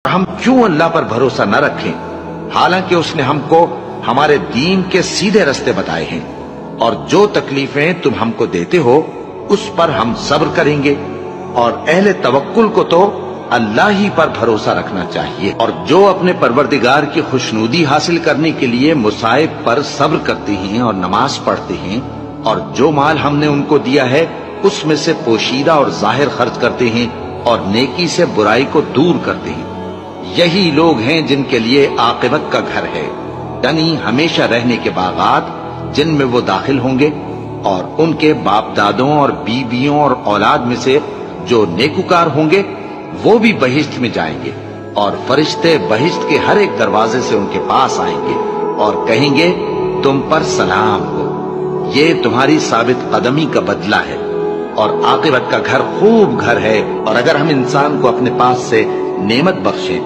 ہم کیوں اللہ پر بھروسہ نہ رکھیں حالانکہ اس نے ہم کو ہمارے دین کے سیدھے رستے بتائے ہیں، اور جو تکلیفیں تم ہم کو دیتے ہو اس پر ہم صبر کریں گے، اور اہل توکل کو تو اللہ ہی پر بھروسہ رکھنا چاہیے، اور جو اپنے پروردگار کی خوشنودی حاصل کرنے کے لیے مصائب پر صبر کرتے ہیں اور نماز پڑھتے ہیں، اور جو مال ہم نے ان کو دیا ہے اس میں سے پوشیدہ اور ظاہر خرچ کرتے ہیں اور نیکی سے برائی کو دور کرتے ہیں، یہی لوگ ہیں جن کے لیے عاقبت کا گھر ہے، یعنی ہمیشہ رہنے کے باغات جن میں وہ داخل ہوں گے، اور ان کے باپ دادوں اور بیویوں اور اولاد میں سے جو نیکوکار ہوں گے وہ بھی بہشت میں جائیں گے، اور فرشتے بہشت کے ہر ایک دروازے سے ان کے پاس آئیں گے اور کہیں گے تم پر سلام ہو، یہ تمہاری ثابت قدمی کا بدلہ ہے، اور عاقبت کا گھر خوب گھر ہے۔ اور اگر ہم انسان کو اپنے پاس سے نعمت بخشیں